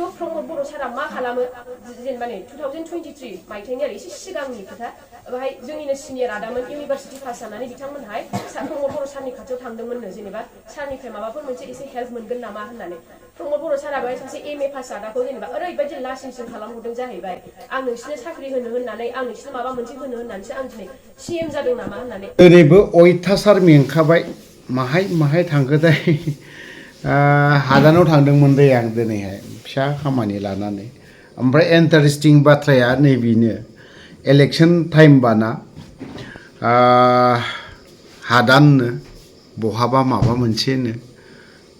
खिन्थु प्रमद बर' सारा मा खालामो जेनेबा नै 2023 मायथाइनि आरो एसे सिगांनि खोथा बाहाय जोंनिनो सिनियर आदामोन इउनिभार्सिटि पास जानानै बिथांमोनहाय प्रमद बर' सारनि खाथियाव थांदोंमोननो जेनेबा सारनिफ्राय माबाफोर मोनसे एसे हेल्प मोनगोन नामा होननानै प्रमद बर' सारा बेहाय सासे एमए पास जादाखौ जेनेबा ओरैबायदि लासिंसिं खालामहरदों जाहैबाय आं नोंसिनो साख्रि होनो होननानै आं नोंसिनो माबा मोनसे होनो होननानैसो आं दिनै सिएम जादों नामा होननानै दिनैबो अयथासार मेंखाबाय माहाय माहाय थांखोथाय हादानाव थांदोंमोन दै आं दिनैहाय फिसा खामानि लानानै ओमफ्राय इन्टारेस्टिं बाथ्राया नैबेनो इलेक्शन टाइम बाना हादाननो बहाबा माबा मोनसेनो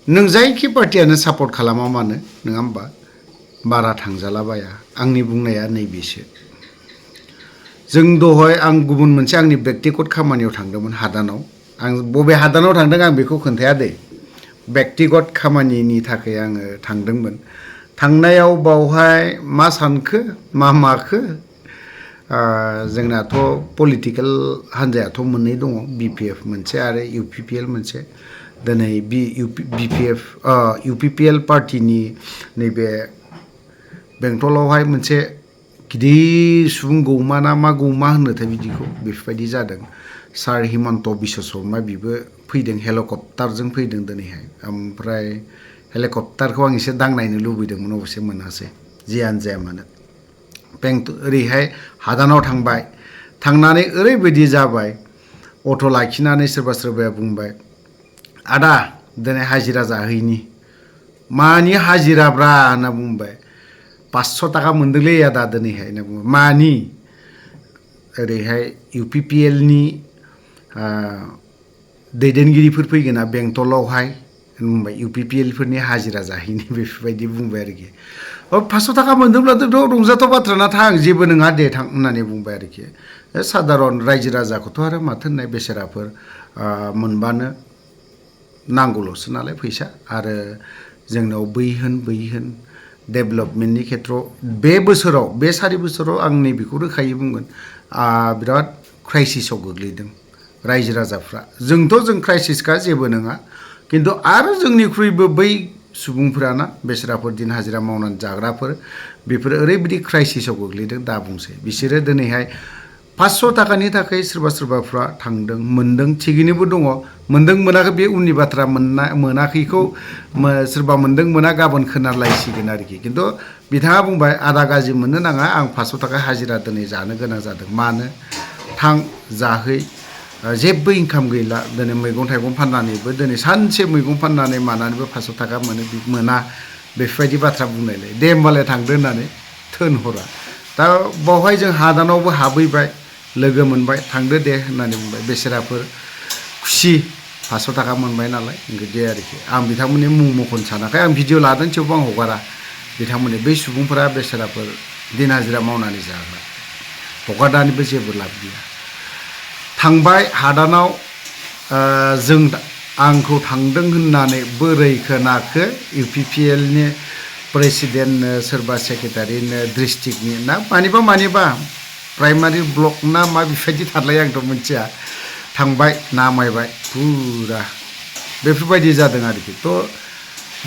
नों जायखि पार्टियानो सापर्ट खालामा मानो नङा होमबा बारा थांजालाबाया आंनि बुंनाया नैबेसो जों दहाय आं गुबुन मोनसे आंनि बेक्तिगत खामानियाव थांदोंमोन हादानाव आं बबे हादानाव थांदों आं बेखौ खोन्थाया दे बेक्तिगत खामानिनि थाखाय आङो थांदोंमोन थांनायाव बावहाय मा सानखो मा माखो जोंनाथ' पलिटिकेल हान्जायाथ' मोननै दङ बिपिएफ मोनसे आरो इउपिपिएल मोनसे दिनै इउपिपिएल पार्टिनि नैबे बेंटलावहाय मोनसे गिदिर सुबुं गौमा ना मा गौमा होनोथाय बिदिखौ बेफोरबायदि जादों सार हिमन्त बिश्व शर्मा बिबो फैदों हेलिकप्टारजों फैदों दिनैहाय ओमफ्राय हेलिकप्टारखौ आं एसे दांनायनो लुबैदोंमोन अबसे मोनासै जियानो जाया मानो ओरैहाय हादानाव थांबाय थांनानै ओरैबायदि जाबाय अट' लाखिनानै सोरबा सोरबाया बुंबाय आदा दिनै हाजिरा जाहैनि मानि हाजिराब्रा होनना बुंबाय 500 थाखा मोनदोंलै आदा दिनैहाय होनना बुङो मानि ओरैहाय इउपिपिएलनि दैदेनगिरिफोर फैगोन ना बेंटलावहाय बुंबाय इउपिपिएलफोरनि हाजिरा जाहैनि बेफोरबायदि बुंबाय आरोखि 500 थाखा मोनदोंब्लाथ' रंजाथाव बाथ्राना थां जेबो नङा दे थां होननानै बुंबाय आरोखि सादारन रायजो राजाखौथ' आरो माथो होननाय बेसेराफोर मोनबानो नांगौल'सो नालाय फैसा आरो जोंनाव बै होन डेभेलपमेन्टनि खेथ्रआव बे बोसोराव बे 4 बोसोराव आं नैबेखौ रोखायै बुंगोन बिराद क्राइसिसाव गोग्लैदों रायजो राजाफ्रा जों क्राइसिसखा जेबो नङा किन्तु आरो जोंनिख्रुइबो बै सुबुंफोराना बेसेराफोर दिन हाजिरा मावनानै जाग्राफोर बेफोरो ओरैबायदि क्राइसिसाव गोग्लैदों दा बुंसै बिसोरो दिनैहाय 500 थाखानि थाखाय सोरबाफ्रा थांदों मोनदों थिगैनोबो दङ मोनदों मोनाखै बे उननि बाथ्रा मोनाखैखौ सोरबा मोनदों मोना गाबोन खोनालायसिगोन आरोखि किन्तु बिथाङा बुंबाय आदा गाज्रि मोननो नाङा आं 500 थाखा हाजिरा दिनै जानो गोनां जादों मानो थां जाहै जेबो इनकाम गैला दिनै मैगं थाइगं फाननानैबो दिनै सानसे मैगं फाननानै मानानैबो 500 थाखा मोना बेफोरबायदि बाथ्रा बुंनायलाय दे होमबालाय थांदो होननानै थोनहरा दा बावहाय जों हादानावबो हाबहैबाय लोगो मोनबाय थांदो दे होननानै बुंबाय बेसेराफोर खुसि 500 थाखा मोनबाय नालाय बिदि आरोखि आं बिथांमोननि मुं मख'नो सानाखै आं भिडिअ लादों थेवबो आं हगारा बिथांमोननि बै सुबुंफोरा बेसेराफोर दिन हाजिरा मावनानै जाग्रा हगारनानैबो जेबो लाब गैया थांबाय हादानाव आंखौ थांदों होननानै बोरै खोनाखो इउपिपिएलनि प्रेसिडेन्टनो सोरबा सेक्रेटारिनो डिस्ट्रिक्टनि ना मानिबा प्राइमारि ब्लक ना मा बेबायदि थारलाय आंथ' मिथिया थांबाय नामायबाय फुरा बेफोरबायदि जादों आरोखि थ'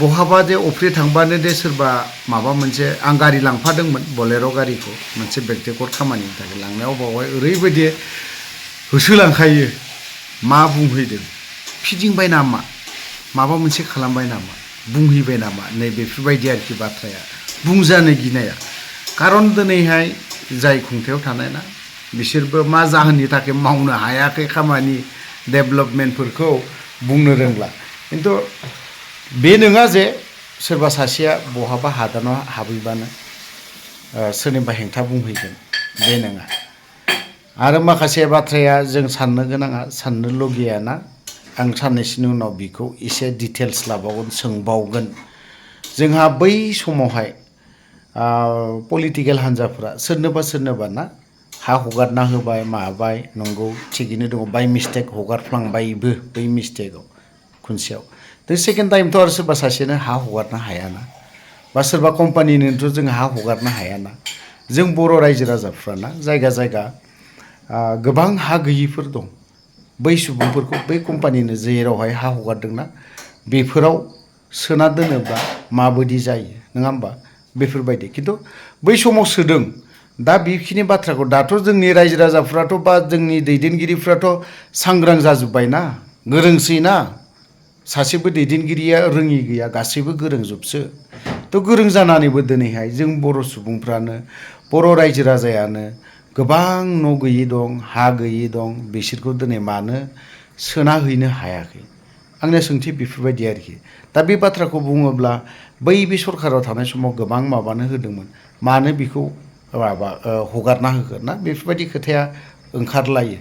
बहाबा जे अफ्रि थांबानो दे सोरबा माबा मोनसे आं गारि लांफादोंमोन बलेर' गारिखौ मोनसे बेक्तिगत खामानिनि थाखाय लांनायाव बावहाय ओरैबायदि होसोलांखायो मा बुंहैदों फिदिंबाय नामा माबा मोनसे खालामबाय नामा बुंहैबाय नामा नै बेफोरबायदि आरोखि बाथ्राया बुंजानो गिनाया खारन दिनैहाय जाय खुंथायाव थानाय ना बिसोरबो मा जाहोननि थाखाय मावनो हायाखै खामानि डेभेलपमेन्टफोरखौ बुंनो रोंला किन्तु बे नङा जे सोरबा सासेया बहाबा हादानाव हाबैबानो सोरनिबा हेंथा बुंहैगोन बे नङा आरो माखासे बाथ्राया जों साननो गोनाङा साननो लगियाना आं साननैसोनि उनाव बिखौ एसे डिटेल्स लाबावगोन सोंबावगोन जोंहा बै समावहाय पलिटिकेल हान्जाफ्रा सोरनोबा ना हा हगारना होबाय माबाय नंगौ थिगैनो दङ बाय मिस्टेक हगारफ्लांबायबो बै मिस्टेकआव खनसेयाव दा सेकेन्ड टाइमथ' आरो सोरबा सासेनो हा हगारनो हायाना बा सोरबा कम्पानिनोथ' जों हा हगारनो हायाना जों बर' रायजो राजाफ्राना जायगा गोबां हा गैयिफोर दं बै सुबुंफोरखौ बै कम्पानिनो जेरावहाय हा हगारदोंना बेफोराव सोना दोनोब्ला माबायदि जायो नङा होमबा बेफोरबायदि खिन्थु बै समाव सोदों दा बेखिनि बाथ्राखौ दाथ' जोंनि रायजो राजाफ्राथ' बा जोंनि दैदेनगिरिफ्राथ' सांग्रां जाजोब्बायना गोरोंसै ना सासेबो दैदेनगिरिया रोङि गैया गासैबो गोरोंजोबसो थ' गोरों जानानैबो दिनैहाय जों बर' सुबुंफ्रानो बर' रायजो राजायानो गोबां न' गैयि दं हा गैयि दं बिसोरखौ दिनै मानो सोना हैनो हायाखै आंनि सोंथि बेफोरबायदि आरोखि दा बे बाथ्राखौ बुङोब्ला बै बे सरकाराव थानाय समाव गोबां माबानो होदोंमोन मानो बेखौ माबा हगारना होगोन ना बेफोरबायदि खोथाया ओंखारलायो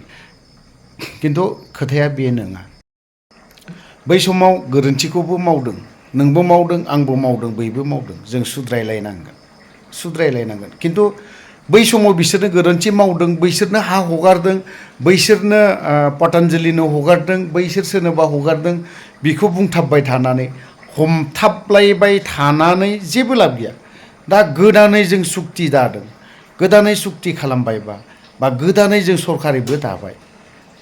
खिन्थु खोथाया बे नङा बै समाव गोरोन्थिखौबो मावदों नोंबो मावदों आंबो मावदों बयबो मावदों जों सुद्रायलायनांगोन खिन्थु बै समाव बिसोरनो गोरोन्थि मावदों बैसोरनो हा हगारदों बैसोरनो पतन्जलिनो हगारदों बैसोर सोरनोबा हगारदों बेखौ बुंथाबबाय थानानै हमथाबलायबाय थानानै जेबो लाब गैया दा गोदानै जों सुक्ति दादों गोदानै सुक्ति खालामबायबा बा गोदानै जों सरकारिबो दाबाय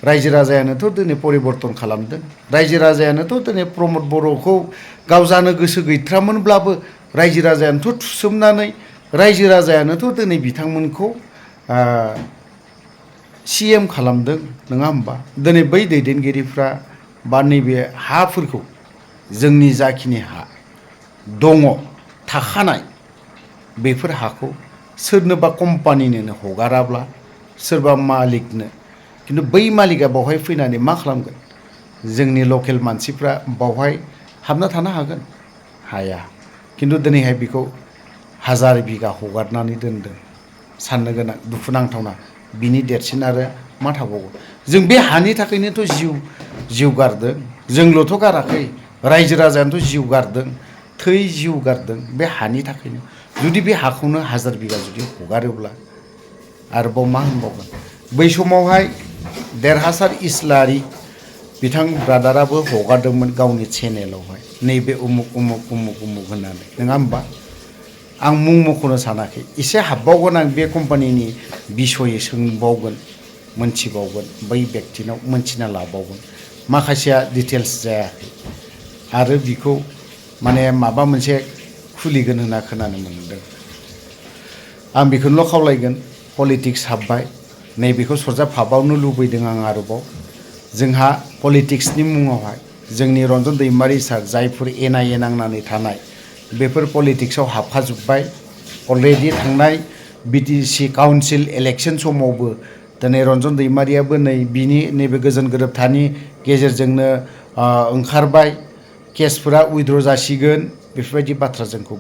रायजो राजायानोथ' दिनै परिबर्तन खालामदों रायजो राजायानोथ' दिनै प्रमद बर'खौ गाव जानो गोसो गैथ्रामोनब्लाबो रायजो राजायानोथ' थुसोमनानै रायजो राजायानोथ' दिनै बिथांमोनखौ CM खालामदों नङा होमबा दिनै बै दैदेनगिरिफ्रा बा नैबे हाफोरखौ जोंनि जाखिनि हा दङ थाखानाय बेफोर हाखौ सोरनोबा कम्पानिनो हगाराब्ला सोरबा मालिकनो खिन्थु बै मालिकआ बावहाय फैनानै मा खालामगोन जोंनि लकेल मानसिफ्रा बावहाय हाबना थानो हागोन हाया खिन्थु दिनैहाय बेखौ 1000 बिगा हगारनानै दोनदों साननो गोनां दुखुनांथावना बिनि देरसिन आरो मा थाबावगौ जों बे हानि थाखायनोथ' जिउ गारदों जोंल'थ' गाराखै रायजो राजायानोथ' जिउ गारदों थै जिउ गारदों बे हानि थाखायनो जुदि बे हाखौनो 1000 बिगा जुदि हगारोब्ला आरोबाव मा होनबावगोन बै समावहाय देरहासार इस्लारि बिथां ब्रादाराबो हगारदोंमोन गावनि चेनेलावहाय नैबे उमुक होननानै नङा होमबा आं मुं मख'नो सानाखै एसे हाबबावगोन आं बे कम्पानिनि बिसयै सोंबावगोन मोनथिबावगोन बै व्यक्तिनाव मोनथिना लाबावगोन माखासेया डिटेल्स जायाखै आरो बिखौ माने माबा मोनसे खुलिगोन होनना खोनानो मोनदों आं बेखौनोल' खावलायगोन पलिटिक्स हाबबाय नैबेखौ सरजाबफाबावनो लुबैदों आं आरोबाव जोंहा पलिटिक्सनि मुङावहाय जोंनि रन्जन दैमारि सार जायफोर एनाये नांनानै थानाय बेफोर पलिटिक्सआव हाबखाजोब्बाय अलरेडि थांनाय BTC काउन्सिल इलेक्शन समावबो दिनै रन्जन दैमारियाबो नै बिनि नैबे गोजोन गोरोबथानि गेजेरजोंनो ओंखारबाय केसफोरा उइद्र' जासिगोन बेफोरबायदि बाथ्रा जोंखौ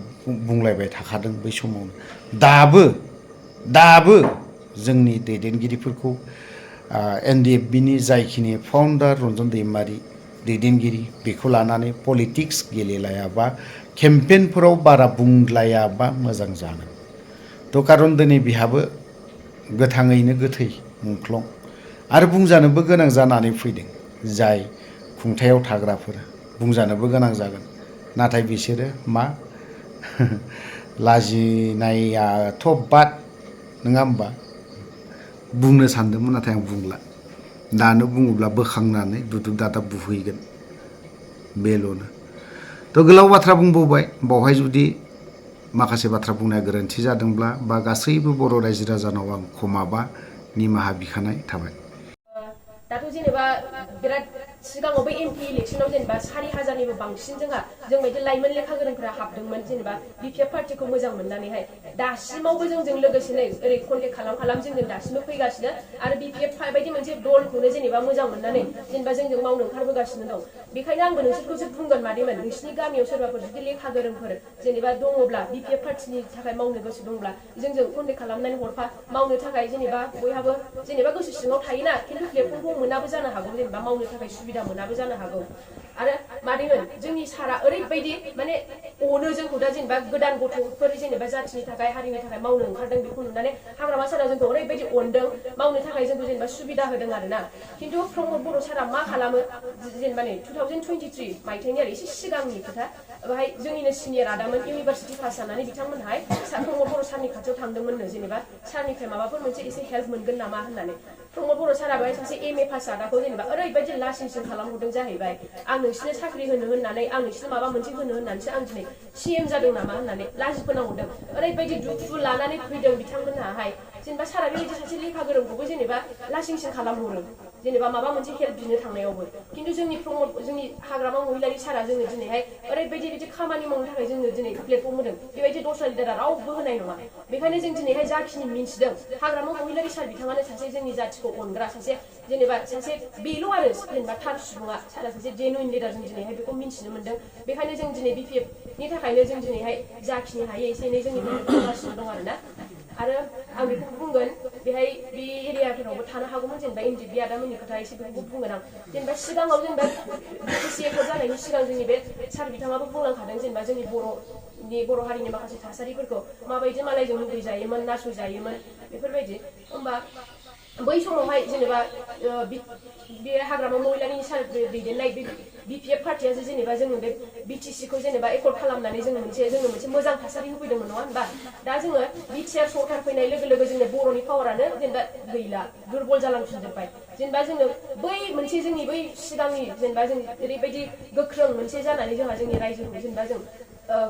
बुंलायबाय थाखादों बै समावनो दाबो जोंनि दैदेनगिरिफोरखौ NDFBनि जायखिनि फाउन्डार रन्जन दैमारि दैदेनगिरि बेखौ लानानै पलिटिक्स गेलेलायाबा केम्पेनफोराव बारा बुंलायाबा मोजां जागोन थ' खारन दिनै बिहाबो गोथाङैनो गोथै मुंख्लं आरो बुंजानोबो गोनां जानानै फैदों जाय खुंथायाव थाग्राफोर बुंजानोबो गोनां जागोन नाथाय बिसोरो मा लाजिनायाथ' बाद नङा होमबा बुंनो सानदोंमोन नाथाय आं बुंला दानो बुङोब्ला बोखांनानै दुदुब दादाब बुहैगोन बेल'नो थ' गोलाव बाथ्रा बुंबावबाय बावहाय जुदि माखासे बाथ्रा बुंनाया गोरोन्थि जादोंब्ला बा गासैबो बर' रायजो राजानाव आं क्षमा निमाहा बिखानाय थाबाय दाथ' जेनेबा बिराद सिगाङाव बै MP इलेक्शनाव जेनेबा 4000निबो बांसिन जों बायदि लाइमोन लेखा गोरोंफोरा हाबदोंमोन जेनेबा BPF पार्टिखौ मोजां मोननानैहाय दासिमावबो जोंजों लोगोसेनो ओरै कन्टेक्ट खालाम जोंजों दासिमबो फैगासिनो आरो BPF बायदि मोनसे दलखौनो जेनेबा मोजां मोननानै जेनेबा जोंजों मावनो ओंखारबोगासिनो दं बेखायनो आंबो नोंसोरखौसो बुंगोन मादैमोन नोंसिनि गामियाव सोरबाफोर जुदि लेखा गोरोंफोर जेनेबा दङब्ला BPF पार्टिनि थाखाय मावनो गोसो दंब्ला जोंजों कन्टेक्ट खालामनानै हरफा मावनो थाखाय जेनेबा बयहाबो जेनेबा गोसो सिङाव थायोना खिन्थु प्लेटफर्मखौ मोनाबो जानो हागौ जेनेबा मावनो थाखाय सुबिदा मोनाबो जानो हागौ आरो मादैमोन जोंनि सारा ओरैबायदि माने अनो जोंखौ दा जेनेबा गोदान गथ'फोर जेनेबा जाथिनि थाखाय हारिनि थाखाय मावनो ओंखारदों बेखौ नुनानै हाग्रामा सारा जोंखौ ओरैबायदि अनदों मावनो थाखाय जोंखौ जेनेबा सुबिदा होदों आरोना खिन्थु प्रमद बर' सारा मा खालामो जेनेबा नै 2023 मायथाइनि आरो एसे सिगांनि खोथा बेहाय जोंनिनो सिनियर आदामोन इउनिभारसिटि पास जानानै बिथांमोनहाय प्रमद बर' सारनि खाथियाव थांदोंमोननो जेनेबा सारनिफ्राय माबाफोर मोनसे एसे हेल्प मोनगोन नामा होननानै प्रमद बर' साराबो सासे MA पास आदाखौ जेनेबा ओरैबायदि लासिंसिं खालामहरदों जाहैबाय आं नोंसिनो साख्रि होनो होननानै आं नोंसिनो माबा मोनसे होनो होननानैसो आं दिनै CM जादों नामा होननानै लाजिफोनांहरदों ओरैबायदि दुखु लानानै फैदों बिथांमोनहाहाय जेनेबा सारा बेबायदि सासे लेखा गोरोंखौबो जेनेबा लासिंसिं खालामहरो जेनेबा माबा मोनसे हेल्प बिनो थांनायावबो खिन्थु जोंनि हाग्रामा महिलारि सारा जोंनो दिनैहाय ओरैबायदि बिदि खामानि मावनो थाखाय जोंनो दिनै प्लेटफर्म होदों बेबायदि दस्रा लिडारा रावबो होनाय नङा बेखायनो जों दिनैहाय जाखिनि मिन्थिदों हाग्रामा महिलारि सार बिथाङानो सासे जोंनि जाथिखौ अनग्रा सासे जेनेबा सासे बेल' आरो जेनेबा थार सुबुङा सारा सासे जेनुइन लिडार जों दिनैहाय बेखौ मिन्थिनो मोन्दों बेखायनो जों दिनै BPF नि थाखायनो जों दिनैहाय जाखिनि हायो एसे एनै जोंनि खालामगासिनो दं आरोना आरो आं बेखौ बुंगोन बेहाय बे एरियाफोरावबो थानो हागौमोन जेनेबा NDP आदामोननि खोथा एसे बेखौबो बुंगोन आं जेनेबा सिगाङाव जेनेबा BTC एकर्ड जानायनि सिगां जोंनि बे सार बिथाङाबो बुंलांखादों जेनेबा जोंनि बर' हारिनि माखासे थासारिफोरखौ माबायदि मालायजों मुगैजायोमोन नासयजायोमोन बेफोरबायदि होमबा बै समावहाय जेनेबा बे हाग्रामा महिलारिनि सार दैदेननाय बे BPF पार्टियासो जेनेबा जोङो बे BTC खौ जेनेबा एकर्ड खालामनानै जोङो मोनसे मोजां थासारि होफैदोंमोन नङा होनबा दा जोङो BTR सरकार फैनाय लोगो लोगो जोंनि बर'नि पावारानो जेनेबा गैला दुरबल जालांफिनजोब्बाय जेनेबा जोङो बै मोनसे जोंनि बै सिगांनि जेनेबा जों ओरैबायदि गोख्रों मोनसे जानानै जोंहा जोंनि रायजोखौ जेनेबा जों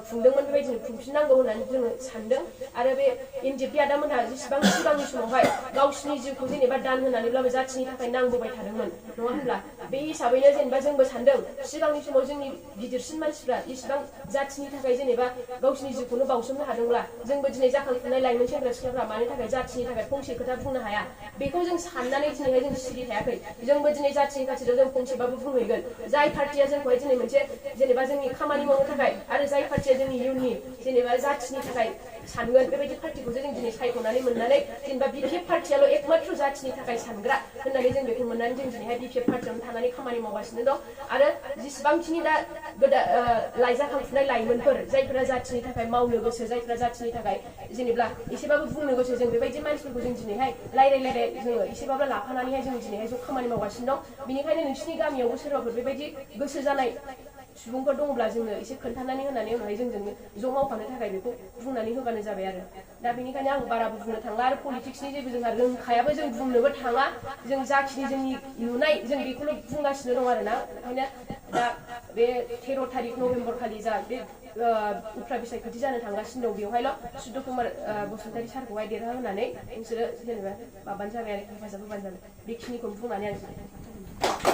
खुंदोंमोन बेबायदिनो खुंफिननांगौ होननानै जोङो सानदों आरो बे NDP आदामोनहा जेसेबां सिगांनि समावहाय गावसिनि जिउखौ जेनेबा दान होनानैब्लाबो जाथिनि थाखाय नांबोबाय थादोंमोन नङा होनब्ला बे हिसाबैनो जेनेबा जोंबो सानदों सिगांनि समाव जोंनि गिदिरसिन मानसिफ्रा इसिबां जाथिनि थाखाय जेनेबा गावसिनि जिउखौनो बावसोमनो हादोंब्ला जोंबो दिनै जाखांफुनाय लाइमोन सेंग्रा सिख्लाफ्रा मानि थाखाय जाथिनि थाखाय फंसे खोथा बुंनो हाया बेखौ जों साननानै दिनैहाय जों सिरि थायाखै जोंबो दिनै जाथिनि खाथियाव जों फंसेबाबो बुंहैगोन जाय पार्टिया जोंखौहाय दिनै मोनसे जेनेबा जोंनि खामानि मावनो थाखाय आरो जाय पार्टिया जोंनि इयुननि जेनेबा जाथिनि थाखाय सानगोन बेबायदि पार्टिखौसो जों दिनै सायख'नानै मोननानै जेनेबा BPF पार्टियाल' एकमात्र जाथिनि थाखाय सानग्रा होननानै जों बेखौ मोननानै जों दिनैहाय BPF पार्टियावनो थानानै खामानि मावगासिनो दं आरो जेसेबांखिनि दा जाखांफुनाय लाइमोनफोर जायफोरा जाथिनि थाखाय मावनो गोसो जायफोरा जाथिनि थाखाय जेनेबा एसेबाबो बुंनो गोसो जों बेबायदि मानसिफोरखौ जों दिनैहाय रायलाय जोङो एसेबाबो लाफानानैहाय जों दिनैहाय ज' खामानि मावगासिनो दं बेनिखायनो नोंसिनि गामियावबो सोरबाफोर बेबायदि गोसो जानाय सुबुंफोर दङब्ला जोङो एसे खोन्थानानै होनानै उनावहाय जोंजों ज' मावफानो थाखाय बेखौ बुंनानै होबानो जाबाय आरो दा बेनिखायनो आं बाराबो बुंनो थांला आरो पलिटिक्सनि जेबो जोंहा रोंखायाबो जों बुंनोबो थाङा जों जाखिनि जोंनि नुनाय जों बेखौल' बुंगासिनो दं आरोना ओंखायनो दा बे 13 थारिख नभेम्बर खालि जा बे उफ्रा बिसायख'थि जानो थांगासिनो दं बेवहायल' सुद्ध कुमार बसुमतारी सारखौहाय देरहाहोनानै नोंसोरो जेनेबा माबानो जाबाय आरो हेफाजाब होबानो जाबाय बेखिनिखौ बुंनानै आं